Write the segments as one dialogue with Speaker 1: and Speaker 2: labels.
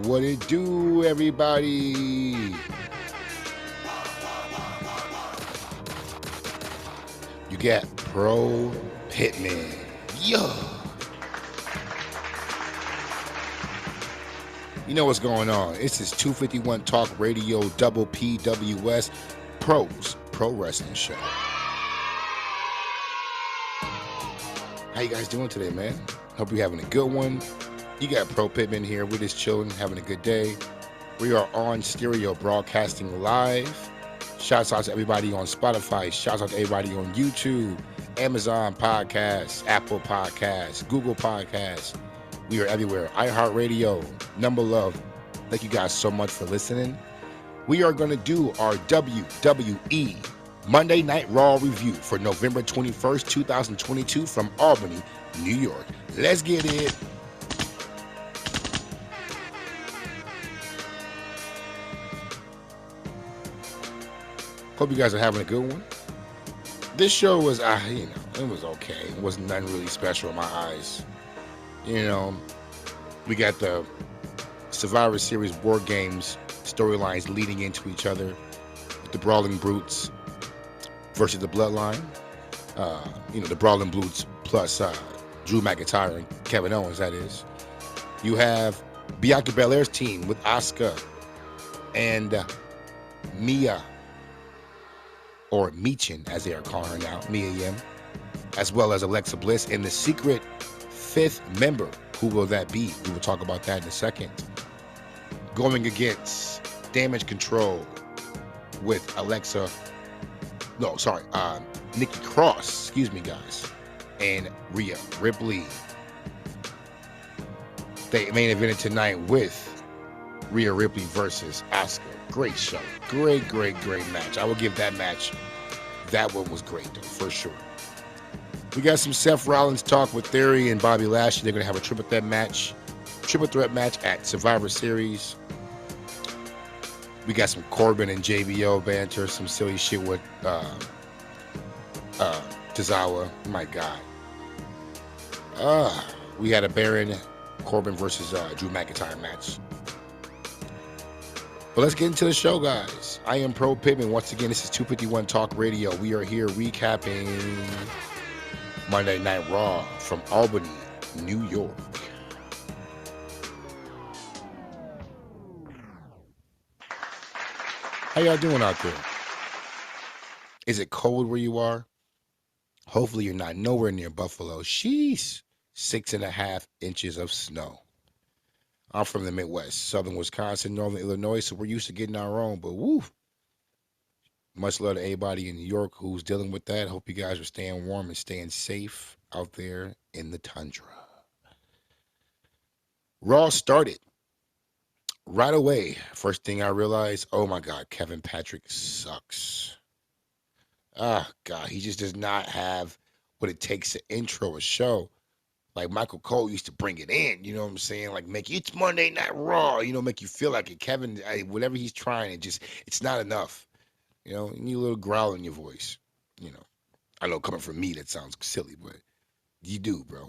Speaker 1: What it do, everybody? You got Pro Pittman. Yo. You know what's going on. This is 251 Talk Radio Double PWS Pros Pro Wrestling Show. How you guys doing today, man? Hope you're having a good one. You got Pro Pittman here. We're just chilling, having a good day. We are on stereo broadcasting live. Shouts out to everybody on Spotify. Shouts out to everybody on YouTube, Amazon Podcasts, Apple Podcasts, Google Podcasts. We are everywhere. iHeartRadio, Number Love. Thank you guys so much for listening. We are going to do our WWE Monday Night Raw review for November 21st, 2022 from Albany, New York. Let's get it. Hope you guys are having a good one. This show was, it was okay. It wasn't nothing really special in my eyes. We got the Survivor Series War Games storylines leading into each other with the Brawling Brutes versus the Bloodline. The Brawling Brutes plus Drew McIntyre and Kevin Owens, that is. You have Bianca Belair's team with Asuka and Mia, or Meechin, as they are calling her now, Mia Yim, as well as Alexa Bliss and the secret fifth member. Who will that be? We will talk about that in a second. Going against Damage Control with Nikki Cross, excuse me, guys, and Rhea Ripley. They main evented tonight with Rhea Ripley versus Asuka. Great show. Great match. I will give that match. That one was great, though, for sure. We got some Seth Rollins talk with Theory and Bobby Lashley. They're going to have a triple threat match at Survivor Series. We got some Corbin and JBL banter, some silly shit with Tozawa. My God. We had a Baron Corbin versus Drew McIntyre match. But let's get into the show, guys. I am Pro Pittman. Once again, this is 251 Talk Radio. We are here recapping Monday Night Raw from Albany, New York. How y'all doing out there? Is it cold where you are? Hopefully you're not nowhere near Buffalo. Sheesh, 6.5 inches of snow. I'm from the Midwest, southern Wisconsin, northern Illinois, so we're used to getting our own, but woo. Much love to everybody in New York who's dealing with that. Hope you guys are staying warm and staying safe out there in the tundra. Raw started right away. First thing I realized, oh my God, Kevin Patrick sucks. God, he just does not have what it takes to intro a show. Like Michael Cole used to bring it in, you know what I'm saying? Like it's Monday Night Raw, make you feel like it. Kevin, whatever he's trying, it's not enough. You need a little growl in your voice. I know coming from me that sounds silly, but you do, bro.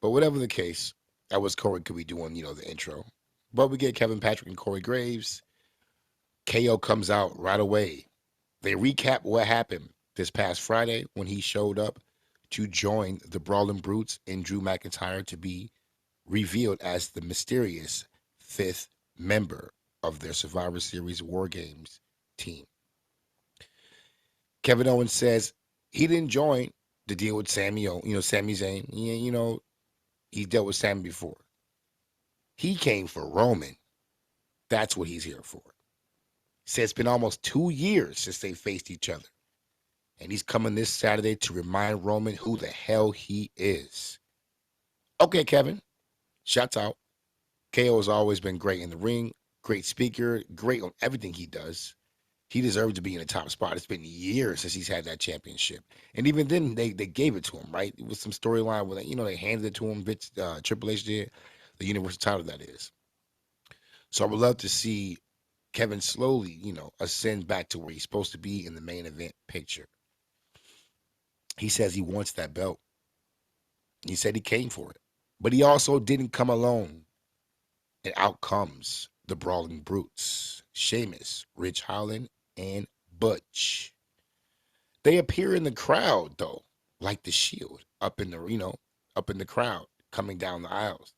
Speaker 1: But whatever the case, that was Corey could be doing, the intro. But we get Kevin Patrick and Corey Graves. KO comes out right away. They recap what happened this past Friday when he showed up to join the Brawling Brutes and Drew McIntyre to be revealed as the mysterious fifth member of their Survivor Series War Games team. Kevin Owens says he didn't join the deal with Sami Zayn. He dealt with Sami before. He came for Roman. That's what he's here for. Says it's been almost 2 years since they faced each other. And he's coming this Saturday to remind Roman who the hell he is. Okay, Kevin. Shouts out. KO has always been great in the ring. Great speaker. Great on everything he does. He deserves to be in the top spot. It's been years since he's had that championship. And even then, they gave it to him, right? It was some storyline where, they handed it to him. Triple H did. The Universal title, that is. So I would love to see Kevin slowly, ascend back to where he's supposed to be in the main event picture. He says he wants that belt. He said he came for it. But he also didn't come alone. And out comes the Brawling Brutes, Sheamus, Rich Holland, and Butch. They appear in the crowd though, like the Shield, up in the up in the crowd, coming down the aisles.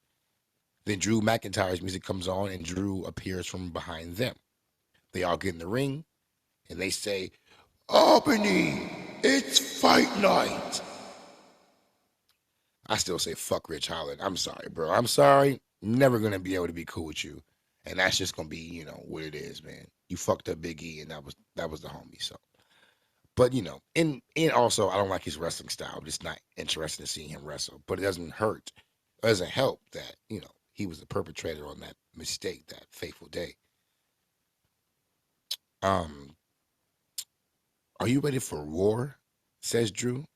Speaker 1: Then Drew McIntyre's music comes on, and Drew appears from behind them. They all get in the ring, and they say, "Albany, it's fight night." I still say fuck Rich Holland. I'm sorry, bro. I'm sorry. Never gonna be able to be cool with you, and that's just gonna be what it is, man. You fucked up Big E, and that was the homie. So, but and also I don't like his wrestling style. I'm just not interested in seeing him wrestle. But it doesn't hurt. It doesn't help that he was the perpetrator on that mistake that fateful day. Um, are you ready for war? Says Drew.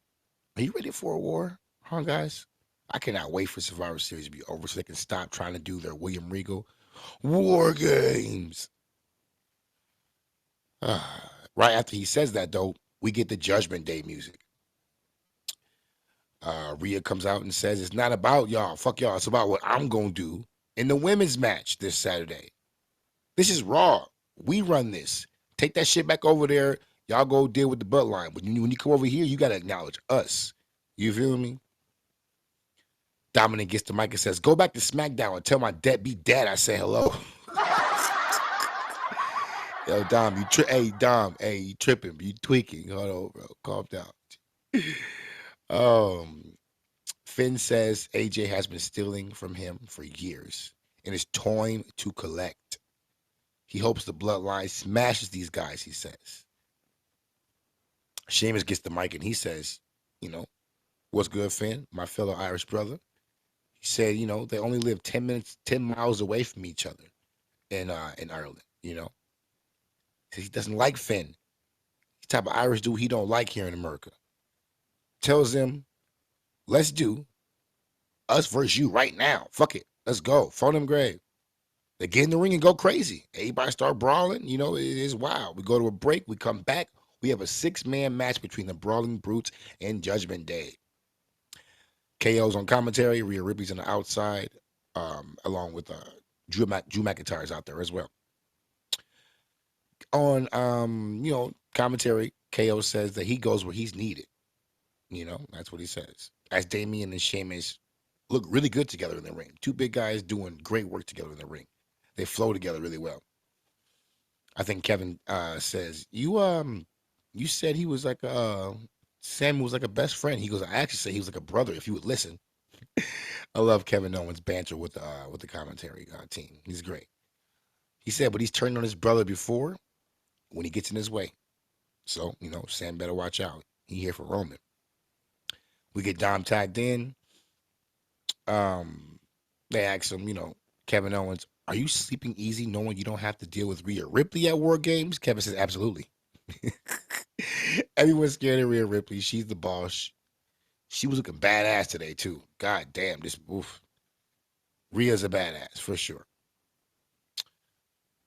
Speaker 1: Are you ready for a war, huh, guys? I cannot wait for Survivor Series to be over so they can stop trying to do their William Regal war games. Right after he says that, though, we get the Judgment Day music. Rhea comes out and says, "It's not about y'all. Fuck y'all. It's about what I'm going to do in the women's match this Saturday. This is Raw. We run this. Take that shit back over there. Y'all go deal with the bloodline. When you come over here, you got to acknowledge us. You feel me?" Dominic gets the mic and says, "Go back to SmackDown and tell my deadbeat dad I say hello." Yo, Dom, you tripping, you tweaking. Hold on, bro. Calm down. Finn says AJ has been stealing from him for years and is toying to collect. He hopes the bloodline smashes these guys, he says. Sheamus gets the mic and he says, "What's good, Finn? My fellow Irish brother." He said, they only live 10 miles away from each other in Ireland, He doesn't like Finn. He's the type of Irish dude he don't like here in America. Tells him, "Let's do us versus you right now. Fuck it. Let's go. Phone him grave." They get in the ring and go crazy. Everybody start brawling. It is wild. We go to a break. We come back. We have a 6-man match between the Brawling Brutes and Judgment Day. KO's on commentary. Rhea Ripley's on the outside, along with Drew McIntyre's out there as well. On commentary, KO says that he goes where he's needed. That's what he says. As Damian and Sheamus look really good together in the ring. Two big guys doing great work together in the ring. They flow together really well. I think Kevin says, you said he was like Sam was like a best friend. He goes, "I actually say he was like a brother if you would listen." I love Kevin Owens' banter with the commentary team. He's great. He said, but he's turned on his brother before when he gets in his way. So, Sam better watch out. He here for Roman. We get Dom tagged in. They ask him, Kevin Owens, "Are you sleeping easy knowing you don't have to deal with Rhea Ripley at War Games?" Kevin says, "Absolutely." Everyone's scared of Rhea Ripley. She's the boss. She was looking badass today, too. God damn, Rhea's a badass, for sure.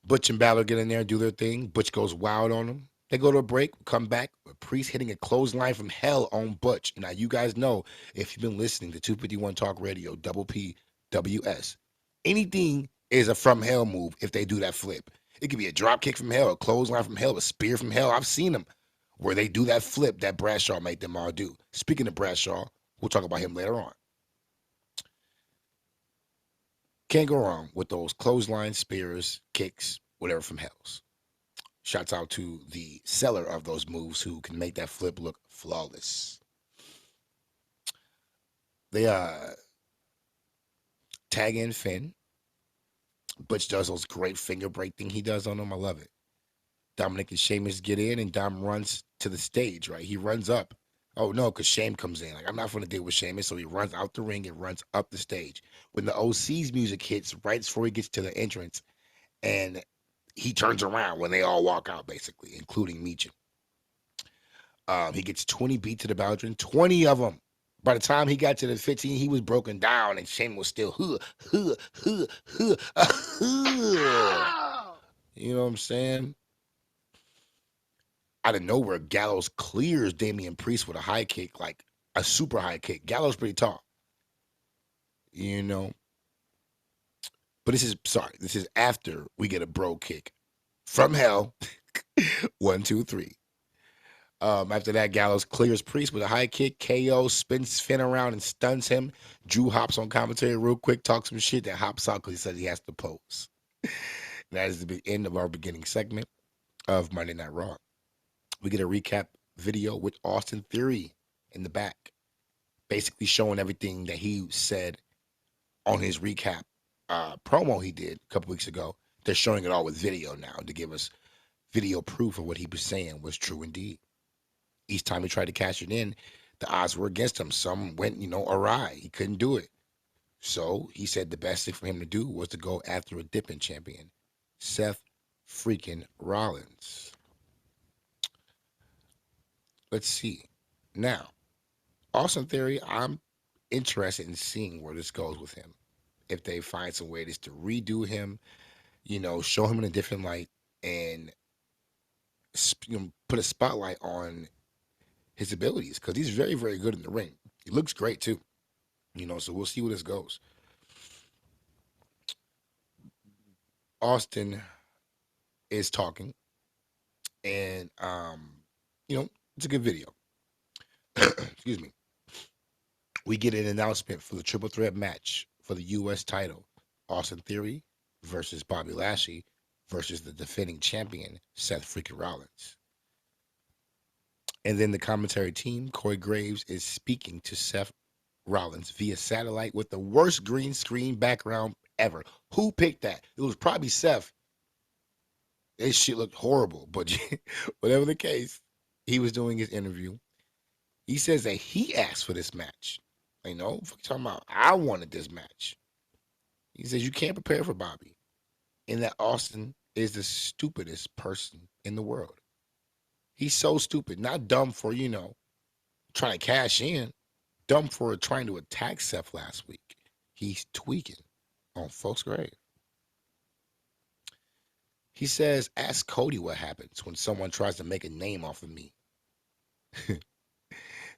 Speaker 1: Butch and Balor get in there and do their thing. Butch goes wild on them. They go to a break, come back, with Priest hitting a clothesline from hell on Butch. Now, you guys know, if you've been listening to 251 Talk Radio, Double PWS, anything is a from hell move if they do that flip. It could be a drop kick from hell, a clothesline from hell, a spear from hell. I've seen them where they do that flip that Bradshaw made them all do. Speaking of Bradshaw, we'll talk about him later on. Can't go wrong with those clothesline, spears, kicks, whatever from hells. Shouts out to the seller of those moves who can make that flip look flawless. They tag in Finn. Butch does those great finger break thing he does on him. I love it. Dominic and Sheamus get in, and Dom runs to the stage, right? He runs up. Oh, no, because Shame comes in. Like, I'm not going to deal with Sheamus, so he runs out the ring and runs up the stage. When the OC's music hits, right before he gets to the entrance, and he turns around when they all walk out, basically, including Meacham. He gets 20 beats to the Baldwin, 20 of them. By the time he got to the 15, he was broken down, and Shane was still, You know what I'm saying? Out of nowhere, Gallows clears Damian Priest with a high kick, like a super high kick. Gallows pretty tall. But this is after we get a bro kick from hell. 1, 2, 3. After that, Gallows clears Priest with a high kick. KO spins Finn around and stuns him. Drew hops on commentary real quick, talks some shit, that hops out because he says he has to pose. That is the end of our beginning segment of Monday Night Raw. We get a recap video with Austin Theory in the back, basically showing everything that he said on his recap promo he did a couple weeks ago. They're showing it all with video now to give us video proof of what he was saying was true indeed. Each time he tried to cash it in, the odds were against him. Some went, awry. He couldn't do it. So he said the best thing for him to do was to go after a dipping champion, Seth freaking Rollins. Let's see. Now, Austin Theory, I'm interested in seeing where this goes with him. If they find some way just to redo him, show him in a different light and put a spotlight on his abilities, because he's very, very good in the ring. He looks great too. So we'll see where this goes. Austin is talking, and it's a good video. Excuse me. We get an announcement for the triple threat match for the U.S. title: Austin Theory versus Bobby Lashley versus the defending champion Seth freaking Rollins. And then the commentary team, Corey Graves, is speaking to Seth Rollins via satellite with the worst green screen background ever. Who picked that? It was probably Seth. This shit looked horrible, but whatever the case, he was doing his interview. He says that he asked for this match. What you talking about? I wanted this match. He says you can't prepare for Bobby, and that Austin is the stupidest person in the world. He's so stupid. Not dumb for, trying to cash in. Dumb for trying to attack Seth last week. He's tweaking on folks' grave. He says, ask Cody what happens when someone tries to make a name off of me. The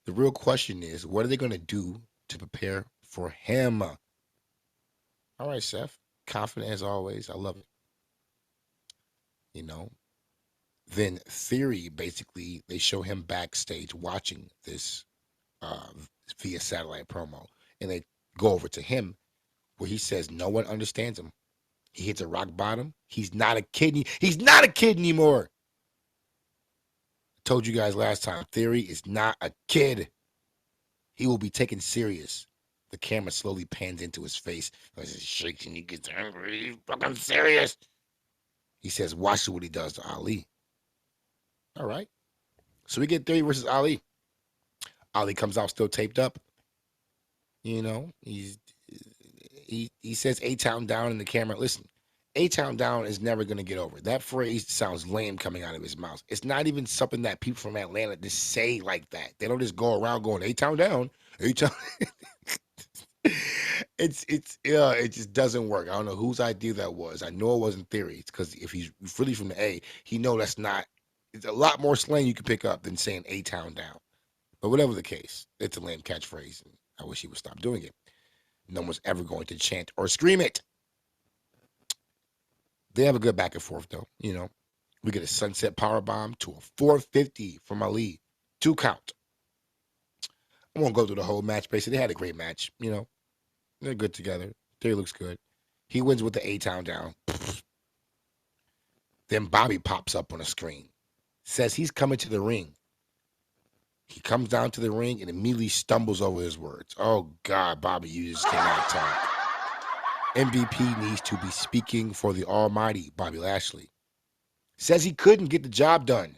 Speaker 1: real question is, what are they going to do to prepare for him? All right, Seth. Confident as always. I love it. Then Theory, basically, they show him backstage watching this via satellite promo, and they go over to him where he says no one understands him. He hits a rock bottom. He's not a kid. He's not a kid anymore. I told you guys last time, Theory is not a kid. He will be taken serious. The camera slowly pans into his face. He's shaking. He gets angry. He's fucking serious. He says, watch what he does to Ali. All right. So we get Theory versus Ali. Ali comes out still taped up. He says A-Town down in the camera. Listen, A-Town down is never going to get over. That phrase sounds lame coming out of his mouth. It's not even something that people from Atlanta just say like that. They don't just go around going A-Town down. A-Town. It just doesn't work. I don't know whose idea that was. I know it wasn't Theory. It's because if he's really from the A, he know that's not. It's a lot more slang you can pick up than saying A-Town down. But whatever the case, it's a lame catchphrase, and I wish he would stop doing it. No one's ever going to chant or scream it. They have a good back and forth, though. We get a sunset powerbomb to a 450 from Ali. 2 count. I won't go through the whole match. Basically, they had a great match. They're good together. Theory looks good. He wins with the A-Town down. Then Bobby pops up on the screen. Says he's coming to the ring. He comes down to the ring and immediately stumbles over his words. Oh, God, Bobby, you just cannot talk. MVP needs to be speaking for the almighty Bobby Lashley. Says he couldn't get the job done.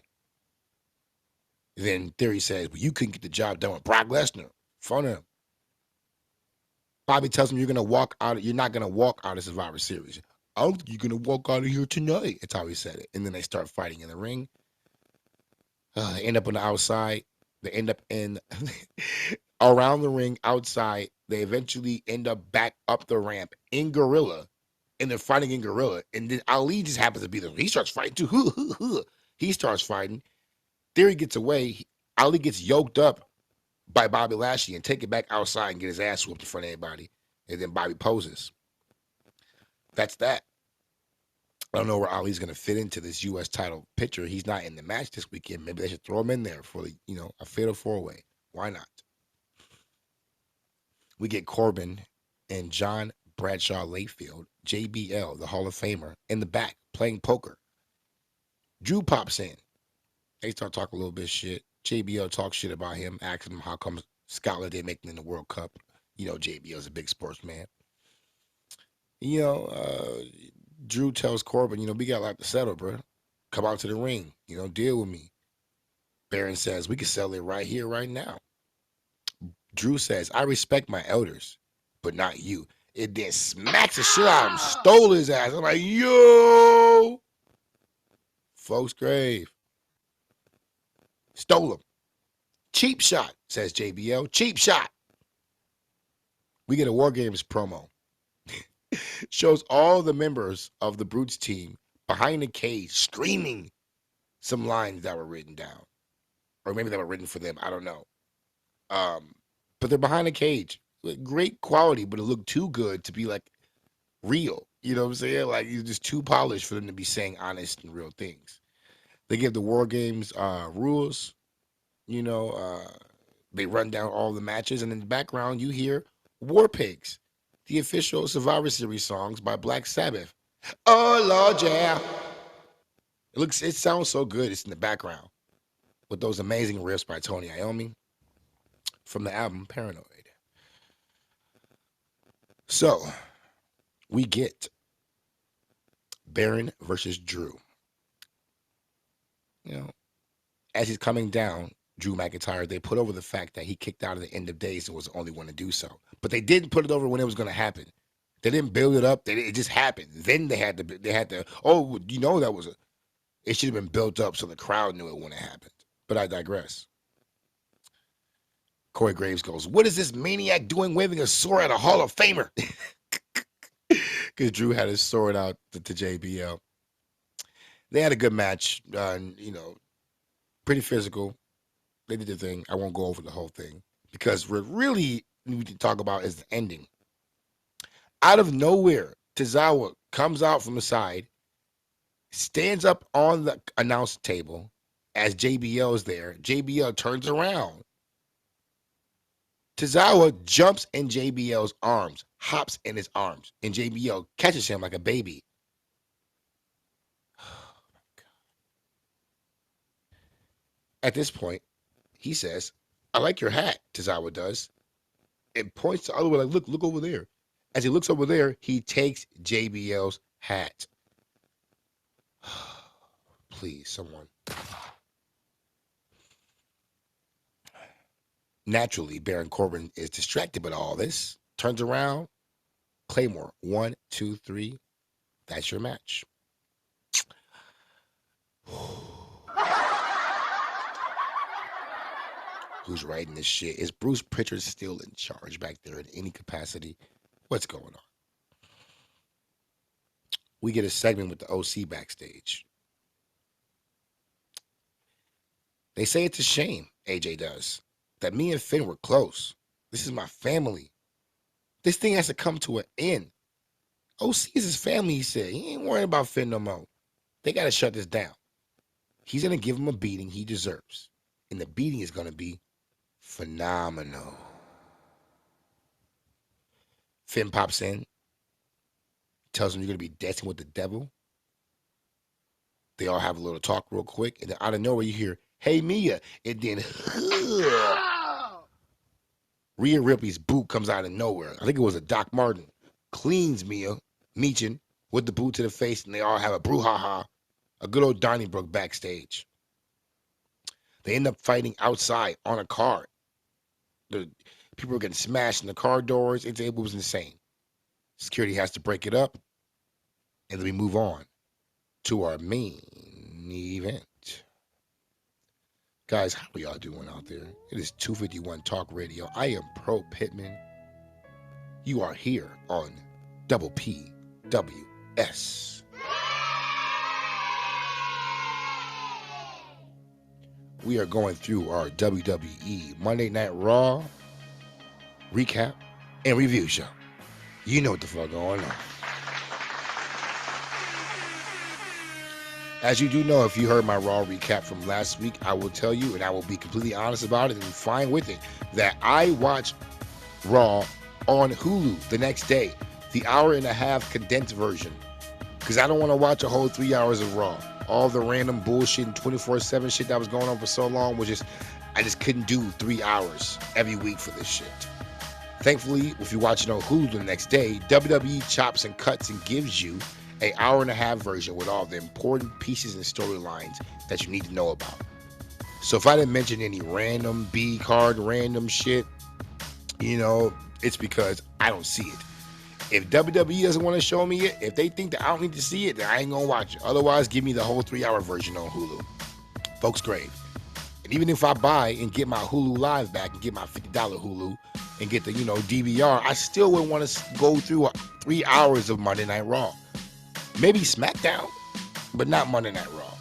Speaker 1: Then Theory says, well, you couldn't get the job done with Brock Lesnar. Phone him. Bobby tells him you're not gonna walk out of Survivor Series. I don't think you're gonna walk out of here tonight. That's how he said it. And then they start fighting in the ring. They end up on the outside. They end up in around the ring outside. They eventually end up back up the ramp in Gorilla, and they're fighting in Gorilla. And then Ali just happens to be there. He starts fighting too. He starts fighting. Theory gets away. Ali gets yoked up by Bobby Lashley and take it back outside and get his ass whooped in front of everybody. And then Bobby poses. That's that. I don't know where Ali's going to fit into this U.S. title picture. He's not in the match this weekend. Maybe they should throw him in there for, a fatal four-way. Why not? We get Corbin and John Bradshaw Layfield, JBL, the Hall of Famer, in the back playing poker. Drew pops in. They start talking a little bit of shit. JBL talks shit about him, asking him how come Scotland didn't make it in the World Cup. JBL's a big sportsman. Drew tells Corbin, we got a lot to settle, bro. Come out to the ring. Deal with me. Baron says, we can settle it right here, right now. Drew says, I respect my elders, but not you. It then smacks the shit out of him, stole his ass. I'm like, yo! Folks' grave. Stole him. Cheap shot, says JBL. Cheap shot. We get a War Games promo. Shows all the members of the Brutes team behind the cage screaming some lines that were written down. Or maybe they were written for them. I don't know. But they're behind the cage. Great quality, but it looked too good to be like real. You know what I'm saying? Like it's just too polished for them to be saying honest and real things. They give the War Games rules. They run down all the matches, and in the background you hear War Pigs, the official Survivor Series songs by Black Sabbath. Oh Lord, yeah. It sounds so good. It's in the background with those amazing riffs by Tony Iommi from the album Paranoid. So we get Baron versus Drew. As he's coming down, Drew McIntyre, they put over the fact that he kicked out at the end of days and was the only one to do so. But they didn't put it over when it was going to happen. They didn't build it up. It just happened. Then they had to, it should have been built up so the crowd knew it when it happened. But I digress. Corey Graves goes, what is this maniac doing waving a sword at a Hall of Famer? Because Drew had his sword out to JBL. They had a good match, pretty physical. They did their thing. I won't go over the whole thing because what really we need to talk about is the ending. Out of nowhere, Tozawa comes out from the side, stands up on the announce table as JBL is there. JBL turns around. Tozawa jumps in JBL's arms, hops in his arms, and JBL catches him like a baby. Oh my God. At this point, he says, I like your hat, Tozawa does. It points the other way, like, look over there. As he looks over there, he takes JBL's hat. Please, someone. Naturally, Baron Corbin is distracted by all this. Turns around. Claymore. 1, 2, 3. That's your match. Who's writing this shit? Is Bruce Pritchard still in charge back there in any capacity? What's going on? We get a segment with the OC backstage. They say it's a shame, AJ does, that me and Finn were close. This is my family. This thing has to come to an end. OC is his family, he said. He ain't worrying about Finn no more. They got to shut this down. He's going to give him a beating he deserves. And the beating is going to be phenomenal. Finn pops in, tells him you're going to be dancing with the devil. They all have a little talk real quick. And then out of nowhere, you hear, hey, Mia. And then Rhea Ripley's boot comes out of nowhere. I think it was a Doc Martin. Cleans Mia Meechin with the boot to the face. And they all have a brouhaha. A good old Donnybrook backstage. They end up fighting outside on a car. The people were getting smashed in the car doors. It was insane. Security has to break it up. And then we move on to our main event. Guys, how are y'all doing out there? It is 251 Talk Radio. I am Pro Pittman. You are here on Double PWS. We are going through our WWE Monday Night Raw recap and review show. You know what the fuck going on. As you do know, if you heard my Raw recap from last week, I will tell you, and I will be completely honest about it and fine with it, that I watched Raw on Hulu the next day, the hour-and-a-half condensed version, because I don't want to watch a whole 3 hours of Raw. All the random bullshit and 24/7 shit that was going on for so long was just, I just couldn't do 3 hours every week for this shit. Thankfully, if you're watching on Hulu the next day, WWE chops and cuts and gives you an hour-and-a-half version with all the important pieces and storylines that you need to know about. So if I didn't mention any random B-card, random shit, it's because I don't see it. If WWE doesn't want to show me it, if they think that I don't need to see it, then I ain't gonna watch it. Otherwise, give me the whole 3 hour version on Hulu. Folks grave. And even if I buy and get my Hulu Live back and get my $50 Hulu and get the, DVR, I still wouldn't want to go through 3 hours of Monday Night Raw. Maybe SmackDown, but not Monday Night Raw.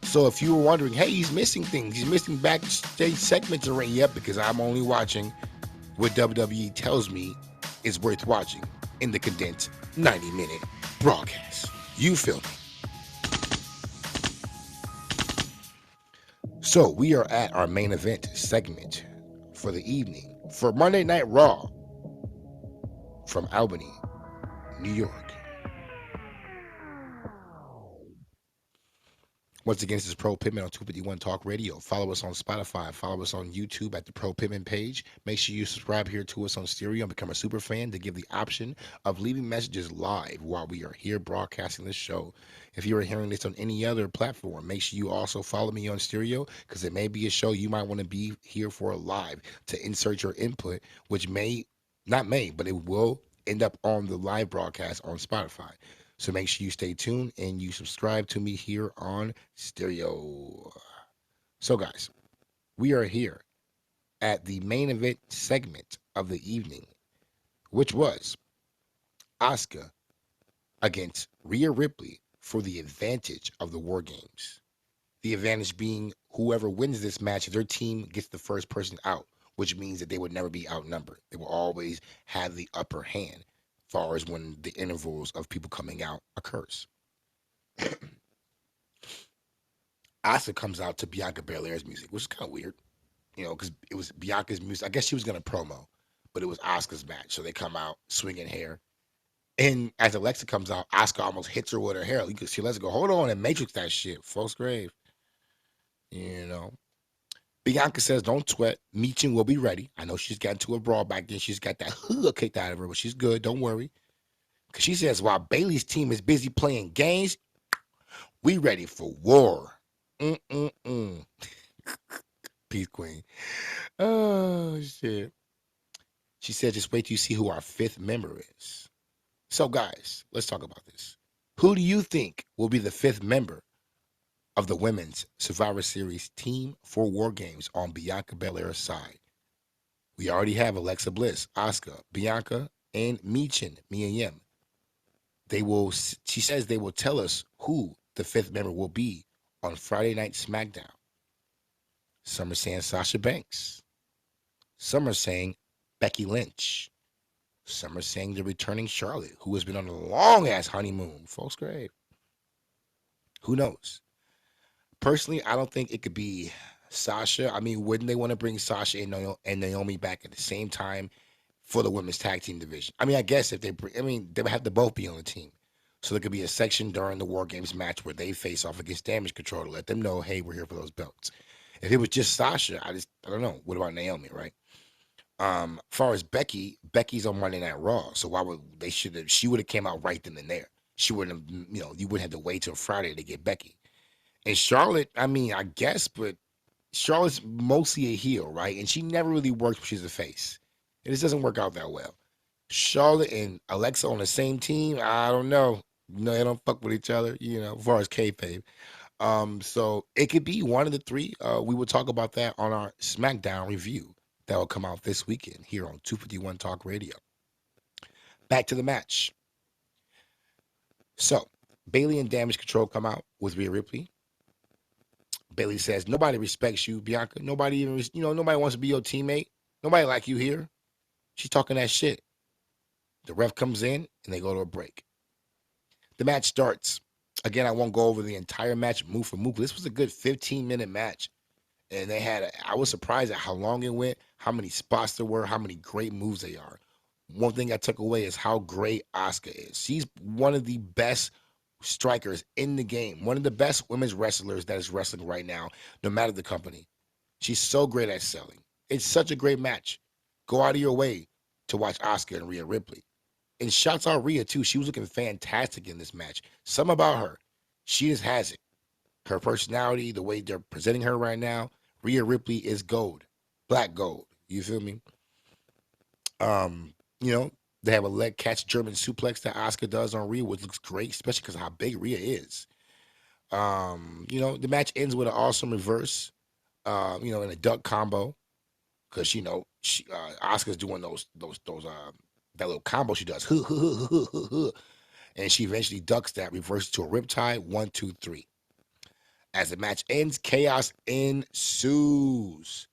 Speaker 1: So if you were wondering, hey, he's missing things. He's missing backstage segments already. Yep, because I'm only watching what WWE tells me is worth watching in the condensed 90-minute broadcast. You feel me? So we are at our main event segment for the evening for Monday Night Raw from Albany, New York. Once again, this is Pro Pittman on 251 Talk Radio. Follow us on Spotify. Follow us on YouTube at the Pro Pittman page. Make sure you subscribe here to us on stereo and become a super fan to give the option of leaving messages live while we are here broadcasting this show. If you are hearing this on any other platform, make sure you also follow me on stereo because it may be a show you might want to be here for live to insert your input, which but it will end up on the live broadcast on Spotify. So make sure you stay tuned and you subscribe to me here on stereo. So guys, we are here at the main event segment of the evening, which was Asuka against Rhea Ripley for the advantage of the War Games. The advantage being whoever wins this match, their team gets the first person out, which means that they would never be outnumbered. They will always have the upper hand as far as when the intervals of people coming out occurs. Asuka comes out to Bianca Belair's music, which is kind of weird, because it was Bianca's music. I guess she was going to promo, but it was Asuka's match. So they come out swinging hair. And as Alexa comes out, Asuka almost hits her with her hair. You can see, let's go, hold on, and Matrix that shit. False grave. Bianca says, don't sweat. Michin will be ready. I know she's got into a brawl back then. She's got that hook kicked out of her, but she's good. Don't worry. Because she says, while Bayley's team is busy playing games, we ready for war. Peace, Queen. Oh, shit. She said, just wait till you see who our fifth member is. So, guys, let's talk about this. Who do you think will be the fifth member of the Women's Survivor Series team for War Games on Bianca Belair's side? We already have Alexa Bliss, Asuka, Bianca, and Michin, Mia Yim. She says they will tell us who the fifth member will be on Friday Night SmackDown. Some are saying Sasha Banks. Some are saying Becky Lynch. Some are saying the returning Charlotte, who has been on a long-ass honeymoon. Folks, great. Who knows? Personally, I don't think it could be Sasha. I mean, wouldn't they want to bring Sasha and Naomi back at the same time for the women's tag team division? I mean, I guess if they would have to both be on the team. So there could be a section during the War Games match where they face off against Damage Control to let them know, hey, we're here for those belts. If it was just Sasha, I don't know. What about Naomi, right? As far as Becky's on Monday Night Raw, so she would have came out right then and there. She wouldn't have, you wouldn't have to wait till Friday to get Becky. And Charlotte, I mean, I guess, but Charlotte's mostly a heel, right? And she never really works when she's a face. It just doesn't work out that well. Charlotte and Alexa on the same team, I don't know. They don't fuck with each other, as far as kayfabe. So it could be one of the three. We will talk about that on our SmackDown review that will come out this weekend here on 251 Talk Radio. Back to the match. So Bayley and Damage Control come out with Rhea Ripley. Bayley says, nobody respects you, Bianca. Nobody even, nobody wants to be your teammate. Nobody like you here. She's talking that shit. The ref comes in and they go to a break. The match starts. Again, I won't go over the entire match move for move. This was a good 15-minute match. And I was surprised at how long it went, how many spots there were, how many great moves they are. One thing I took away is how great Asuka is. She's one of the best strikers in the game, one of the best women's wrestlers that is wrestling right now, no matter the company. She's so great at selling. It's such a great match. Go out of your way to watch Asuka and Rhea Ripley. And shouts out Rhea, too. She was looking fantastic in this match. Something about her. She just has it. Her personality, the way they're presenting her right now, Rhea Ripley is gold. Black gold. You feel me? You know, they have a leg catch German suplex that Asuka does on Rhea, which looks great, especially because of how big Rhea is. You know, the match ends with an awesome reverse, you know, in a duck combo. Because, you know, Asuka's doing that little combo she does. And she eventually ducks that, reverses to a riptide. 1, 2, 3. As the match ends, chaos ensues.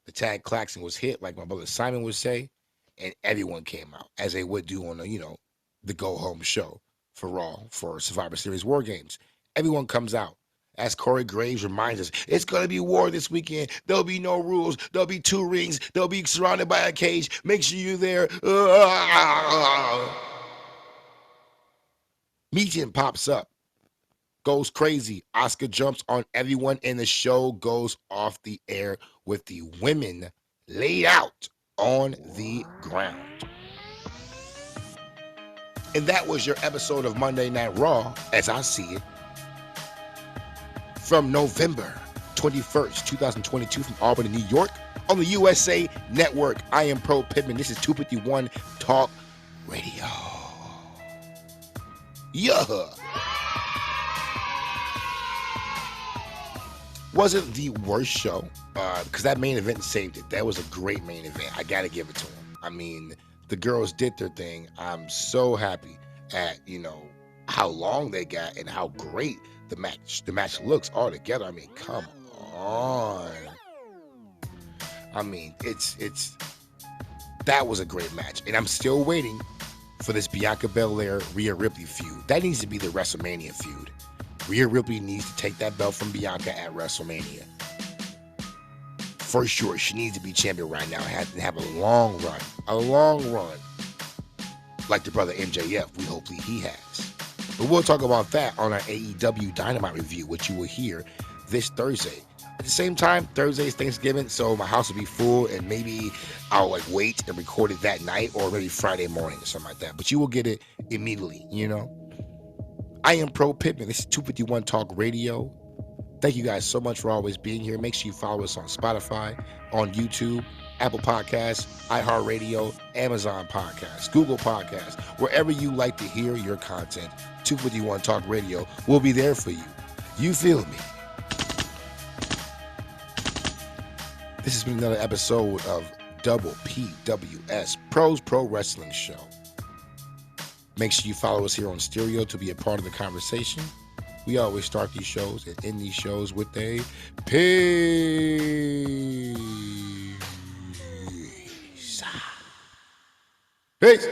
Speaker 1: The tag klaxon was hit, like my brother Simon would say, and everyone came out, as they would do on the, you know, the go-home show for Raw, for Survivor Series War Games. Everyone comes out. As Corey Graves reminds us, it's going to be war this weekend. There'll be no rules. There'll be 2 rings. They'll be surrounded by a cage. Make sure you're there. Meeting pops up. Goes crazy. Asuka jumps on everyone, and the show goes off the air with the women laid out on the ground. And that was your episode of Monday Night Raw, as I see it, from November 21st, 2022, from Albany, New York, on the USA Network. I am Pro Pittman. This is 251 Talk Radio. Yeah. Wasn't the worst show, because that main event saved it. That was a great main event. I got to give it to them. I mean, the girls did their thing. I'm so happy at, you know, how long they got and how great the match looks all together. I mean, come on. I mean, that was a great match. And I'm still waiting for this Bianca Belair Rhea Ripley feud. That needs to be the WrestleMania feud. Rhea Ripley needs to take that belt from Bianca at WrestleMania. For sure, she needs to be champion right now and have a long run, like the brother MJF, hopefully he has. But we'll talk about that on our AEW Dynamite review, which you will hear this Thursday. At the same time, Thursday is Thanksgiving, so my house will be full, and maybe I'll wait and record it that night, or maybe Friday morning or something like that. But you will get it immediately, you know. I am Pro Pittman. This is 251 Talk Radio. Thank you guys so much for always being here. Make sure you follow us on Spotify, on YouTube, Apple Podcasts, iHeartRadio, Amazon Podcasts, Google Podcasts, wherever you like to hear your content. 251 Talk Radio will be there for you. You feel me? This has been another episode of Double PWS, Pros Pro Wrestling Show. Make sure you follow us here on Stereo to be a part of the conversation. We always start these shows and end these shows with a peace. Peace.